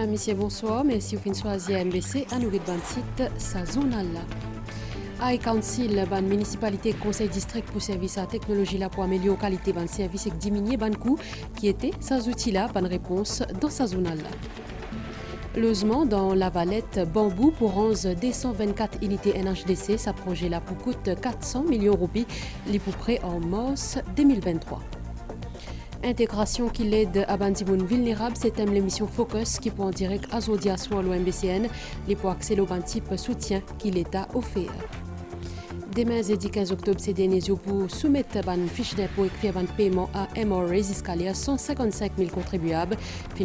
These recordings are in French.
Madame, Monsieur, bonsoir. Merci vous choisir MBC à nourrir ban site sa zone là. High Council, ban municipalité conseil district pour service à technologie là pour améliorer la qualité ban service et diminuer ban coût qui était sans outil là ban réponse dans sa zone là. Logement dans la Valette Bambou pour 11 224 unités NHDC, ça projet là pour coûte 400 millions de roupies, les pour près en mars 2023. Intégration qui l'aide à Bandimoun vulnérable, c'est l'émission Focus qui pour en direct à Zodia soit l'OMBCN, les pour accéder au type soutien qui l'État offert. Demain, jeudi 15 octobre, c'est Dénésio pour soumettre une fiche d'impôt et faire un paiement à MRA jusqu'à 155 000 contribuables,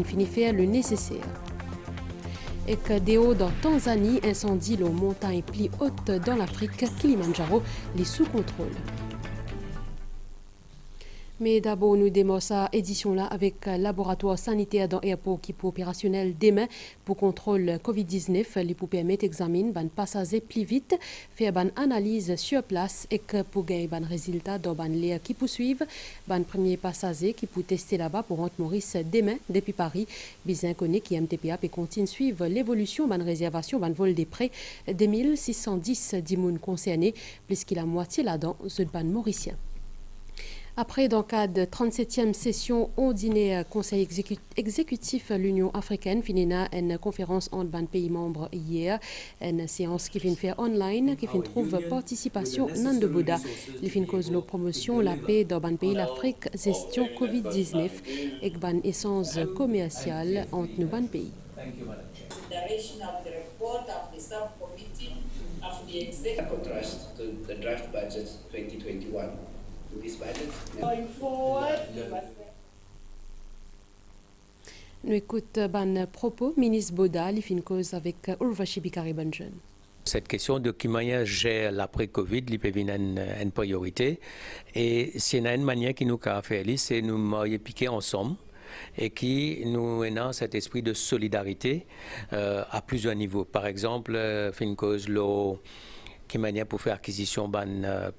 fini faire le nécessaire. Et que des hauts dans Tanzanie, incendie aux montagnes plus hautes dans l'Afrique, Kilimanjaro, les sous contrôle. Mais d'abord, nous démarrons cette édition-là avec le laboratoire sanitaire dans l'aéroport qui est opérationnel demain pour contrôle COVID-19. Les pour permettre d'examiner les passagers plus vite, faire une analyse sur place et que pour gagner un résultat dans l'air qui poursuivent. Les premiers passagers qui pour tester là-bas pour rentrer Maurice demain depuis Paris. Bizin connaît qui MTPA et continue de suivre l'évolution de réservation de vol des prêts des 1610 d'immunes concernés, plus qu'il a moitié là-dedans, ceux de Mauricien. Après, dans le cadre de 37e session ordinaire Conseil exécutif l'Union africaine, finina une conférence entre les pays membres hier, une séance qui vient faire online, qui vient trouver participation dans de Bouddha, qui vient cause la promotion, la paix dans les pays l'Afrique, gestion Covid-19 et une essence commerciale entre nos pays. Nous écoutons ban propos ministre Boda, il fait une cause avec Urvashi Bikari-Banjan. Cette question de comment gère l'après-Covid, il peut être une priorité. Et c'est une manière qui nous a fait, c'est nous marier piquer ensemble et qui nous a cet esprit de solidarité à plusieurs niveaux. Par exemple, fait une cause qui manière pour faire acquisition ban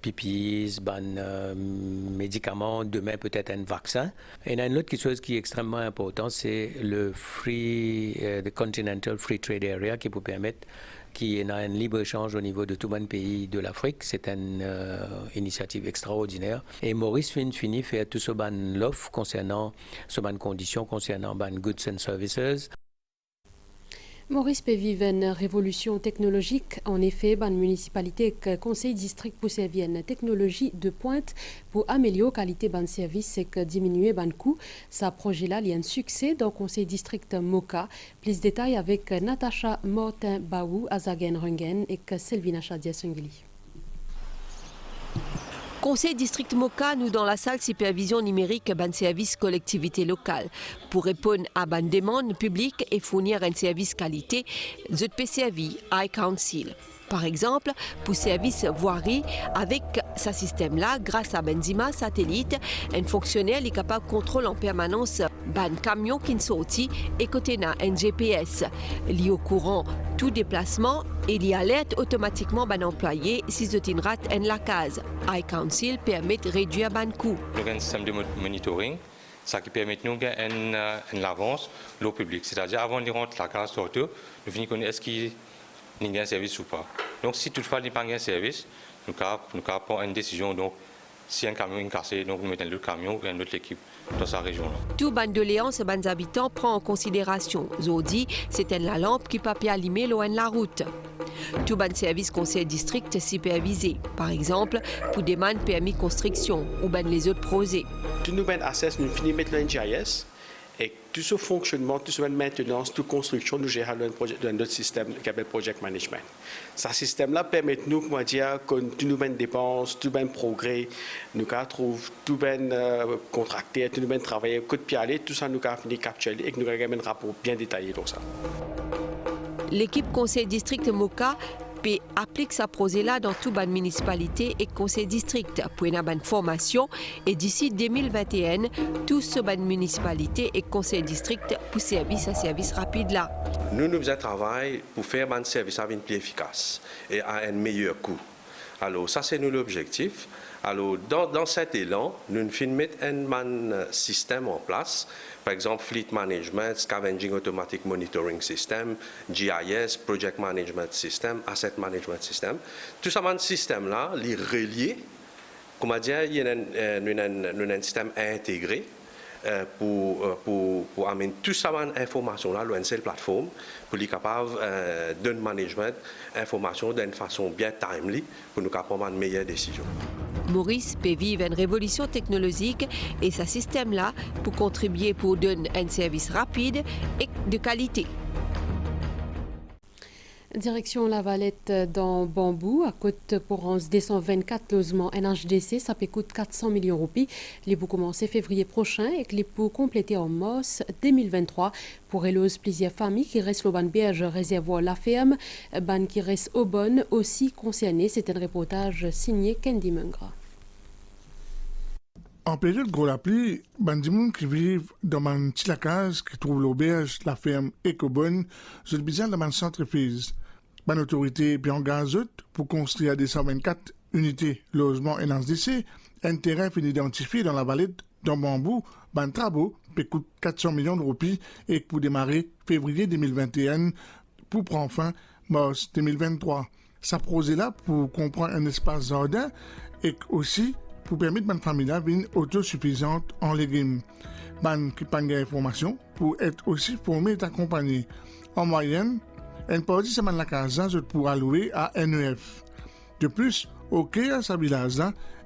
PPIs, ban médicaments, demain peut-être un vaccin. Et il y a une autre chose qui est extrêmement importante, c'est le the Continental Free Trade Area qui peut permettre qu'il y ait un libre-échange au niveau de tout le pays de l'Afrique. C'est une initiative extraordinaire. Et Maurice finit faire tout ce ban l'offre concernant ce ban conditions, concernant ban goods and services. Maurice peut vivre une révolution technologique. En effet, la municipalité et le conseil district pour servir une technologie de pointe pour améliorer la qualité de service et diminuer le coût. Ce projet-là, il y a un succès dans le conseil district Moka. Plus de détails avec Natacha Martin-Baou, Azagen Rungen et Selvina Chadia-Sungili. Conseil district Moka, nous dans la salle supervision numérique ban service collectivité locale pour répondre à ban demande publique et fournir un service qualité, ZPCV, High Council. Par exemple, pour service voirie, avec ce système-là, grâce à Benzima satellite, un fonctionnaire est capable de contrôler en permanence ban camion qui sorti et côté na un GPS. Lié au courant tout déplacement et il alerte automatiquement ban employé si il rate la case. High Council permet de réduire ban coût. Nous avons un système de monitoring, ça qui permet de nous une avance l'eau publique. C'est-à-dire avant de rentrer la case sortir, nous finissons connaître est-ce qu'il y a un service ou pas. Donc si toutefois il n'y a pas de service, nous prenons une décision. Donc si un camion est cassé, donc nous mettons le camion et une autre équipe dans sa région. Tout ban doléances et ban habitants prend en considération. Zodi, c'est la lampe qui peut allumer loin de la route. Tout ban service conseil district supervisé. Par exemple, pour des man permis construction ou ban les autres projets. Tout nous ban access, nous finissons mettre le GIS. Et tout ce fonctionnement, toute cette maintenance, toute construction, nous gérons dans notre système qui s'appelle Project Management. Ce système-là permet nous, comment dire, que toutes nos dépenses, tout ben progrès, nous trouvons tout ben contracté, tout ben travailler, coup de pied aller, tout ça nous avons fini capturer et nous avons un rapport bien détaillé pour ça. L'équipe conseil district Moka applique sa projet-là dans toute la municipalité et conseil district pour une formation et d'ici 2021, tous ce ban municipalité et conseil district pour service à service rapide là. Nous faisons un travail pour faire un service plus efficace et à un meilleur coût. Alors ça c'est nous l'objectif. Alors, dans cet élan, nous mettons un système en place, par exemple, Fleet Management, Scavenging Automatic Monitoring System, GIS, Project Management System, Asset Management System. Tout ça, ce système-là, il est relié. Comment dire, il y a un système intégré pour amener toute cette information-là sur une seule plateforme pour être capable de management information d'une façon bien timely pour nous prendre une meilleure décision. Maurice peut vivre une révolution technologique et ce système-là pour contribuer pour donner un service rapide et de qualité. Direction La Valette dans Bambou, à côte pour 224 logements NHDC, ça peut coûter 400 millions de roupies. Les pour commencer février prochain et les pour compléter en mars 2023. Pour éloger plusieurs familles qui restent au Ban-Berge réservoir La Ferme, ban qui restent au Bonne aussi concernées. C'est un reportage signé Candy Mungra. En période de gros la pluie, les gens qui vivent dans une petite case qui trouve l'auberge, la ferme et Cobonne, sont besoin dans un centre fils. Les autorités puis engagent pour construire 224 unités logement NHDC, un terrain fin identifié dans la vallée dans Bambou, les travaux qui coûtent 400 millions de roupies et pour démarrer février 2021 pour prendre fin mars 2023. Ça projet là pour comprendre un espace jardin et aussi pour permettre à une famille d'être autosuffisante en légumes. Ban qui pas d'informations pour être aussi formé et accompagné. En moyenne, une partie de la casa pour allouer à NEF. De plus, au cœur de ce village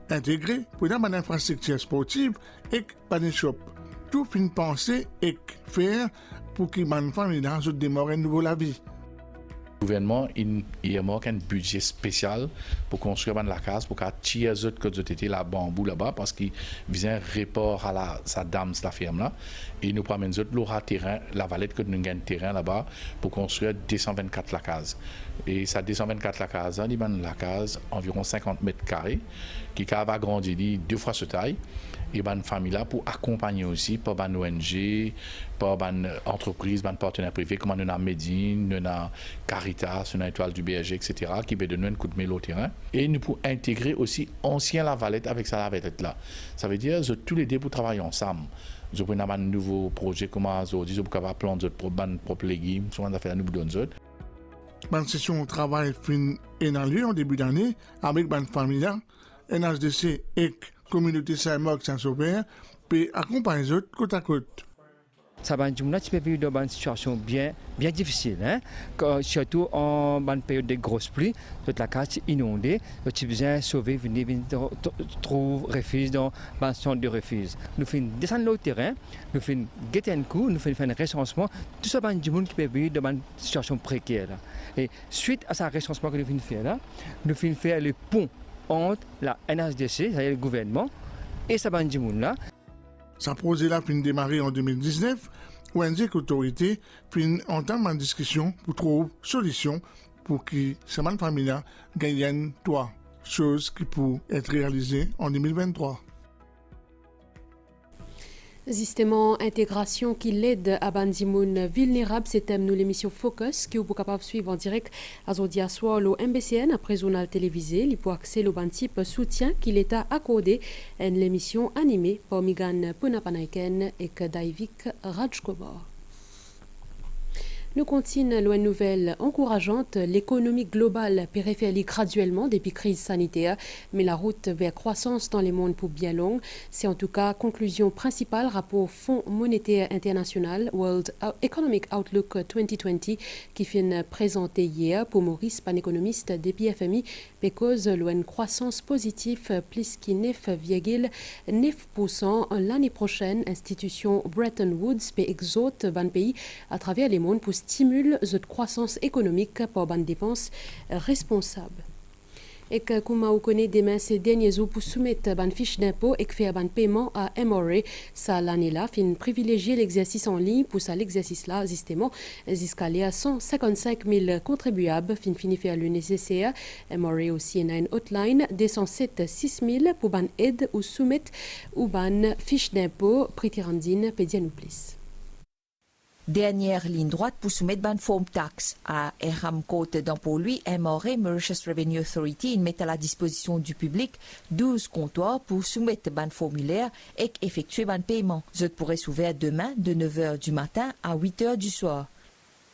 intégré pour une infrastructure sportive et pas de shop. Tout fin penser et faire pour que les familles démarrent un nouveau la vie. Le gouvernement il manque un budget spécial pour construire la case pour qu'attirer les autres que étaient là bambou là-bas parce qu'ils viennent rapport à sa dame la ferme là et nous promènent l'aura terrain la vallée que nous gagnons terrain là-bas pour construire 224 la case et ça 224 la case la case environ 50 mètres carrés qui va agrandir 2 fois ce taille et une famille là pour accompagner aussi par une ONG, par une entreprise, un partenaire privé comme nous avons Médine, nous avons Caritas, nous avons Étoile du Berger, etc. qui peut donner un coup de main au terrain. Et nous pouvons intégrer aussi ancien Lavalette avec sa Lavalette là. Ça veut dire que tous les deux pour travailler ensemble. Nous avons un nouveau projet comme aujourd'hui, nous avons planter nos propres légumes, souvent nous avons nous donner d'autres. Une session de travail fin et dans lieu en début d'année avec une famille là, NHDC et communauté Saint-Marc Saint-Sauveur peut accompagner les autres côte à côte. Ça va être une situation bien difficile, hein? Surtout en période de grosses pluies, toute la case est inondée, tu as besoin de sauver, venir trouver refuge dans un centre de refuge. Nous faisons descendre au terrain, nous faisons guetter un coup, nous faisons un recensement, tout ça va du monde qui peut vivre dans une situation précaire. Et suite à ce recensement que nous faisons faire là, nous faisons faire le pont entre la NHDC, c'est-à-dire le gouvernement, et ce monde là. Ce projet-là fin démarré en 2019, où les autorités fin entament une discussion pour trouver une solution pour que ces familles-là gagnent 3 choses qui pourraient être réalisées en 2023. Justement, intégration qui l'aide à Bandimoun vulnérable, c'est thème nous l'émission Focus qui vous capable de suivre en direct aujourd'hui à soir au MBCN après journal télévisé, il peut accéder au type soutien qu'il est accordé à l'émission animée par Migan Punapanaiken et Daivik Rajkumar. Nous continuons une nouvelle encourageante. L'économie globale périphérie graduellement depuis la crise sanitaire, mais la route vers croissance dans les mondes pour bien long. C'est en tout cas conclusion principale rapport Fonds monétaire international World Economic Outlook 2020 qui finit présenté hier pour Maurice, pan économiste des PFMI, cause une croissance positive plus que 9,9% l'année prochaine. Institution Bretton Woods peut exhorter ban pays à travers les mondes pour stimuler cette croissance économique par ban dépenses responsables. Et que comme vous connaissez demain ces derniers jours pour soumettre une fiche d'impôt et faire un paiement à MRA, ça l'année là, fin privilégier l'exercice en ligne pour ça l'exercice là justement jusqu'à à 155 000 contribuables fin fini faire le nécessaire. MRA aussi a une hotline 207 6 000 pour ban aide ou soumettre ou ban fiche d'impôt Pritirandine Pédianouplis. Dernière ligne droite pour soumettre ban form tax à Eram Côte dans pour lui, MRA, Mauritius Revenue Authority, il met à la disposition du public 12 comptoirs pour soumettre ban formulaire et effectuer ban paiement. Je pourrais s'ouvrir demain de 9h du matin à 8h du soir.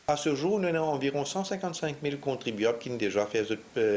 À ce jour, nous avons environ 155 000 contribuables qui ont déjà fait ce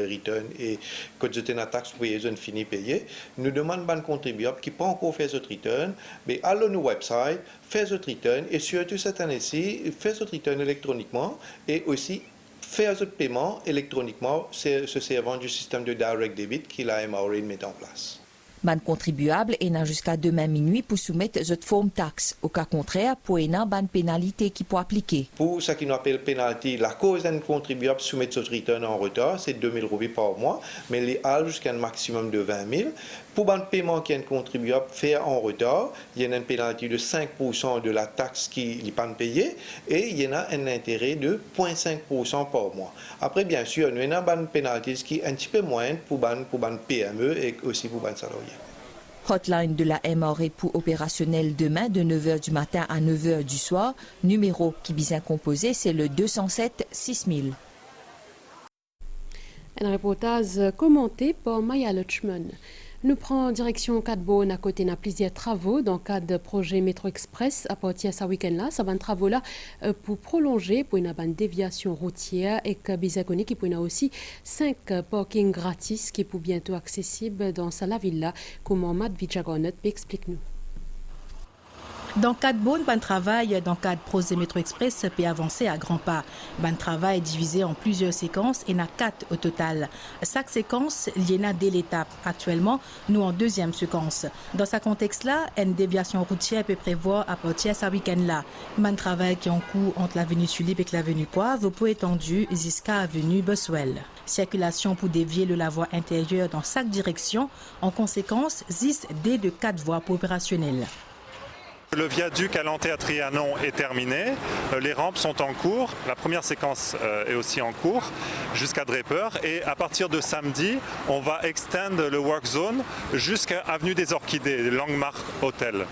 return et quand ils ont une taxe payée, ils ont fini payer. Nous demandons aux contribuables qui n'ont pas encore fait ce return, mais allez nos website, faites ce return et surtout cette année-ci, faites ce return électroniquement et aussi faire ce paiement électroniquement, se servant du système de direct debit que la MRA met en place. Ban contribuable et n'a jusqu'à demain minuit pour soumettre cette forme taxe. Au cas contraire, pour une ban pénalité qui peut appliquer. Pour ce qui nous appelle pénalité, la cause d'un contribuable soumettre ce return en retard, c'est 2 000 roupies par mois, mais les halles jusqu'à un maximum de 20 000. Pour un paiement qu'un contribuable fait en retard, il y a une pénalité de 5% de la taxe qu'il n'est pas payé et il y a un intérêt de 0,5% par mois. Après, bien sûr, nous avons une pénalité qui est un petit peu moindre pour une PME et aussi pour un salarié. Hotline de la MRA pour opérationnel demain de 9h du matin à 9h du soir. Numéro qui bien composé, c'est le 207 6000. Un reportage commenté par Maya Lutchman. Nous prenons direction Cadbone à côté de plusieurs travaux dans le cadre du projet Métro Express à partir de ce week-end-là. Ça va un travaux-là pour prolonger pour une déviation routière et que Bizakoni qui pour aussi 5 parkings gratis qui sont bientôt accessibles dans la ville-là. Comment Matt Vichagonet explique-nous. Dans le cadre bon travail, dans le cadre projet Métro Express peut avancer à grands pas. Ban travail est divisé en plusieurs séquences et il y en a 4 au total. Chaque séquence, il y en a dès l'étape. Actuellement, nous en deuxième séquence. Dans ce contexte-là, une déviation routière peut prévoir à partir de ce week-end-là. Ban travail qui est en cours entre l'avenue Tulipe et l'avenue Poivre peut étendu jusqu'à l'avenue Boswell. Circulation pour dévier le la voie intérieure dans chaque direction. En conséquence, 10 dès de 4 voies opérationnelles. Le viaduc à Lanté-à-Trianon est terminé, les rampes sont en cours, la première séquence est aussi en cours jusqu'à Draper et à partir de samedi, on va extendre le work zone jusqu'à avenue des Orchidées, Langmark Hotel.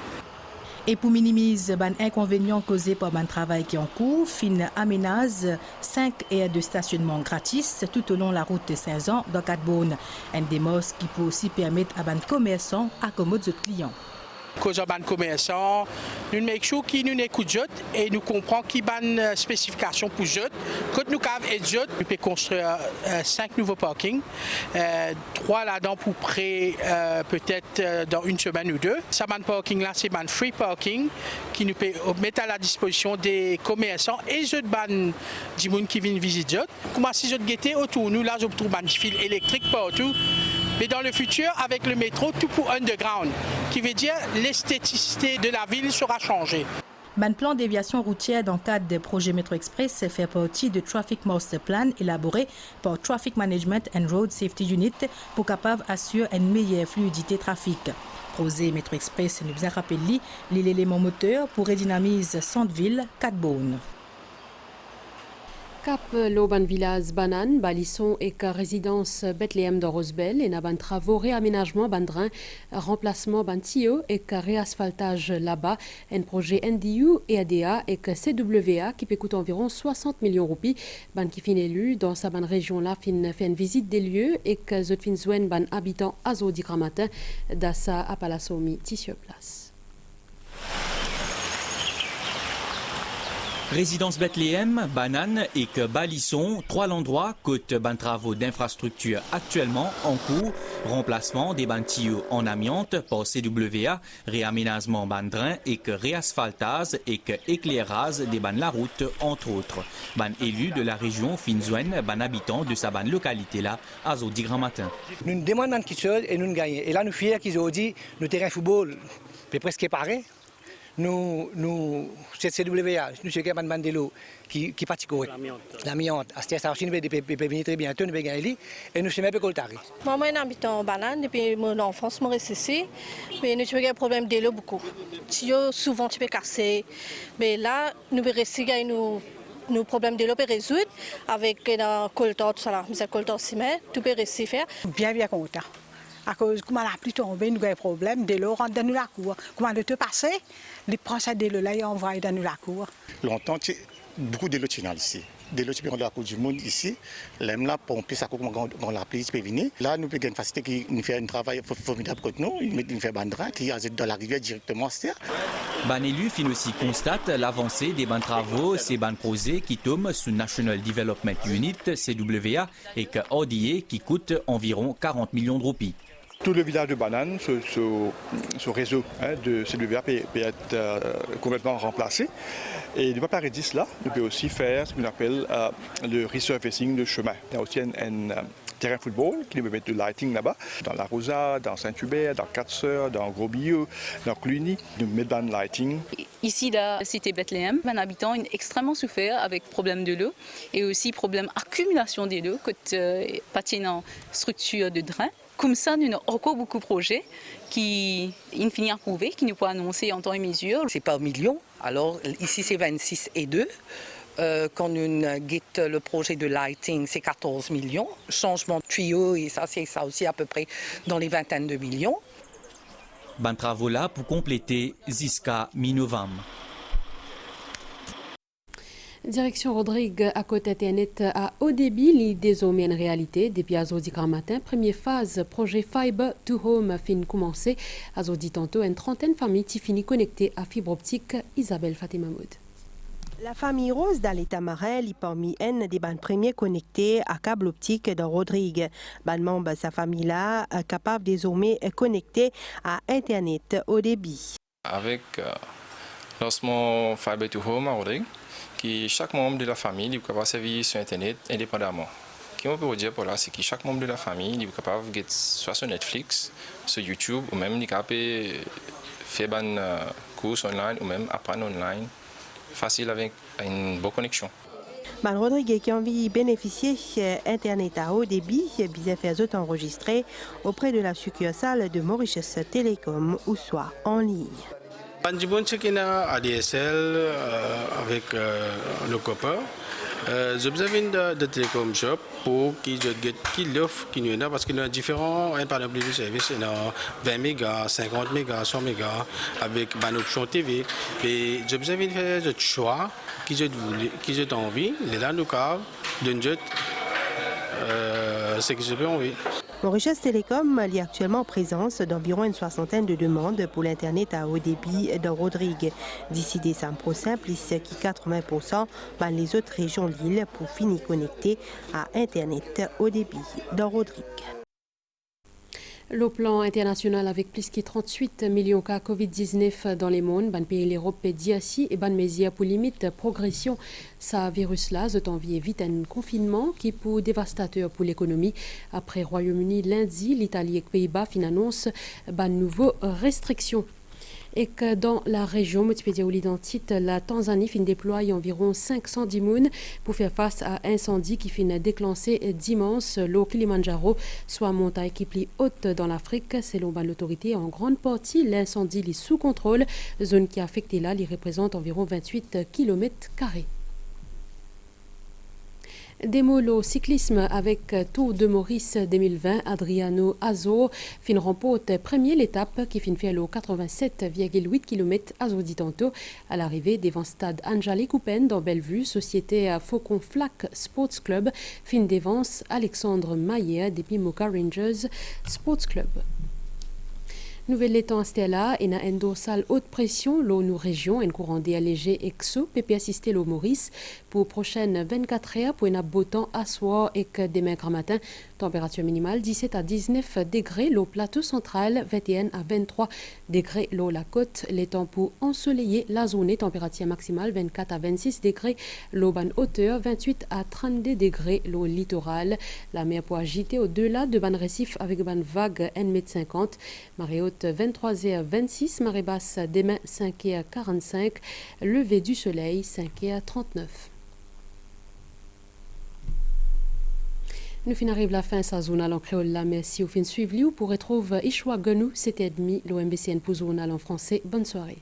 Et pour minimiser les inconvénients causés par le travail qui est en cours, FIN aménage 5 aires de stationnement gratis tout au long de la route de Saint-Jean dans Cadbone. Un démarche qui peut aussi permettre à les commerçants d'accommoder leurs clients. Cause ban commerçant, nous make sure qui nous écoute et nous comprend qui ban spécification pour jot. Quand nous avons et jot, nous pouvons construire 5 nouveaux parkings, 3 là-dedans pour près peut-être dans une semaine ou 2. Ça ban parking là, c'est ban free parking qui nous peut mettre à la disposition des commerçants et jot ban du monde qui vient visiter jot. Comment si jot guetter autour nous là, je trouve ban fil électrique partout. Mais dans le futur, avec le métro, tout pour underground, qui veut dire l'esthéticité de la ville sera changée. Le plan déviation routière dans le cadre des projets Métro Express fait partie du Traffic Master Plan élaboré par Traffic Management and Road Safety Unit pour capable assurer une meilleure fluidité trafic. Projet Métro Express nous a rappelé l'élément moteur pour redynamiser centre-ville Cadbone. Cap Loban Village Banane, Balisson et résidence Bethléem de Rosebel et ban travaux réaménagement bandrin, remplacement bantio et réasphaltage là-bas, un projet NDU et ADA et CWA qui peut coûter environ 60 millions de roupies. Ban qui fin élu dans sa ban région là fin fait une visite des lieux et que zot fin zouen ban habitant Azodi Gramatin d'Assa à Palasomi Tissio Place. Résidence Bethléem, Banane et que Balisson, 3 endroits côte ban travaux d'infrastructure actuellement en cours, remplacement des bantilleux en amiante par CWA, réaménagement bandrin et que réasphaltage et que éclairage des ban la route entre autres. Ban élu de la région Finzouen, ban habitant de sa ban localité là, à Zodi Grand Matin. Nous demandons qui seul et nous gagnons. Et là nous fiers qu'ils ont dit, nous terrain football, c'est presque pareil. Nous, c'est CWA, nous sommes un bandelo qui pratique l'amiante. À cette station, nous peut venir très bientôt, nous peut gagner et nous sommes un peu coltarés. Moi, je suis habitant en banane depuis mon enfance, je suis ici, mais nous avons un problème de l'eau beaucoup. Souvent, tu peux casser, mais là, nous pouvons rester nos problèmes de l'eau peut résoudre avec un coltant, tout ça là, un coltant ciment, tout peut rester faire. Bien content. À cause, comment la pluie tombée, nous avons un problème, de l'eau rentre dans la cour. Comment de te passer, les prend ça de l'eau là et envoie dans la cour. Longtemps, beaucoup de l'eau ici. De l'eau de la Coupe du Monde ici, l'aime là, pomper ça comme on l'appelle, peut venir. Là, nous avons une facilité qui nous fait un travail formidable contre nous. Nous fait bandra qui est dans la rivière directement. Ban élu fin aussi constate l'avancée des ban travaux, ces ban projets qui tombent sous National Development Unit, CWA, et que ODA qui coûte environ 40 millions de roupies. Tout le village de Banane, ce réseau de CWA peut être complètement remplacé. Et ne pas arrêter cela, nous pouvons aussi faire ce qu'on appelle le resurfacing de chemin. Il y a aussi un terrain de football qui nous permet de lighting là-bas, dans La Rosa, dans Saint-Hubert, dans Quatre-Sœurs, dans Gros-Billeux, dans Cluny, nous mettons dans le lighting. Ici, la cité Bethléem, les habitants ont extrêmement souffert avec problème de l'eau et aussi problème accumulation de l'eau, patinant structure de drain. Comme ça, nous avons encore beaucoup de projets qui, in fine, approuvés, qui nous peuvent annoncer en temps et mesure. C'est par million. Alors, ici, c'est 26 et 2. Quand nous guette le projet de lighting, c'est 14 millions. Changement de tuyaux, et ça, c'est ça aussi à peu près dans les vingtaines de millions. Ban travaux là pour compléter jusqu'à mi-novembre. Direction Rodrigue à côté Internet à haut débit, l'idée désormais une réalité. Depuis Azodi grand matin, première phase, projet Fiber to Home fin commencé. Azodi tantôt, une trentaine de familles qui finit connectées à fibre optique. Isabelle Fatima Maud. La famille Rose dans l'État marin est parmi un des bandes premiers connectés à câble optique dans Rodrigue. Ban membre de sa famille-là est capable désormais de connecter à Internet haut débit. Avec lancement Fiber to Home à Rodrigue, chaque membre de la famille est capable de servir sur Internet indépendamment. Ce qu'on peut dire pour là, c'est que chaque membre de la famille est capable de soit sur Netflix, sur YouTube, ou même capable de faire des cours online, ou même apprendre online, facile avec une bonne connexion. Ban Rodrigue qui a envie de bénéficier d'Internet à haut débit, bien faire autres enregistrés auprès de la succursale de Mauritius Telecom ou soit en ligne. Bandibon c'est qu'il a ADSL avec nos copains. J'ai besoin de télécom shop pour qui l'offre qui nous parce qu'il y a différents de services, il y a 20 mégas, 50 mégas, 100 mégas avec une option TV. Et j'ai besoin de faire le choix qui j'ai envie. Là nous avons d'un jet ce que j'ai envie. Mauritius Telecom est actuellement en présence d'environ une soixantaine de demandes pour l'Internet à haut débit dans Rodrigue. D'ici décembre prochain, plus qui 80% dans les autres régions de l'île pour finir connectés à Internet haut débit dans Rodrigue. Le plan international avec plus de 38 millions de cas Covid-19 dans le monde, ban pays l'Europe pédiatie et ban mesures pour limite progression ce virus-là, c'est envie évite un confinement qui peut dévastateur pour l'économie. Après Royaume-Uni lundi, l'Italie et les Pays-Bas annonce ban nouveau restrictions. Et que dans la région, Multipédia ou l'identique, la Tanzanie fin déploie environ 510 mounes pour faire face à un incendie qui fin déclenché dimanche l'eau Kilimanjaro, soit montagne qui plie haute dans l'Afrique. Selon l'autorité, en grande partie, l'incendie est sous contrôle. Zone qui est affectée là, il représente environ 28 km². Démolo cyclisme avec Tour de Maurice 2020, Adriano Azo fin remporte première l'étape qui fin fait le 87,8 km Azodi tantôt à l'arrivée devant stade Anjali Coupen dans Bellevue, société Faucon Flac Sports Club fin dévance Alexandre Maillet depuis Moka Rangers Sports Club. Nouvelle étant Stella et na endo salle haute pression l'eau nous région en courant des allégés exo PP assister l'eau Maurice pour prochaine 24 heures pour un beau temps à soir et que demain grand matin température minimale 17 à 19 degrés l'eau plateau central 21 à 23 degrés l'eau la côte les temps pour ensoleiller la zone température maximale 24 à 26 degrés l'eau ban hauteur 28 à 32 degrés l'eau littorale la mer pour agiter au-delà de ban récif avec ban vague 1,50 m marée haute 23h26, marée basse demain 5h45, lever du soleil 5h39. Nous finissons la fin de sa zone en créole là. Merci au fin de suivre. Pour retrouver Ishwa Genou, c'était demi l'OMBCN pour zone en français. Bonne soirée.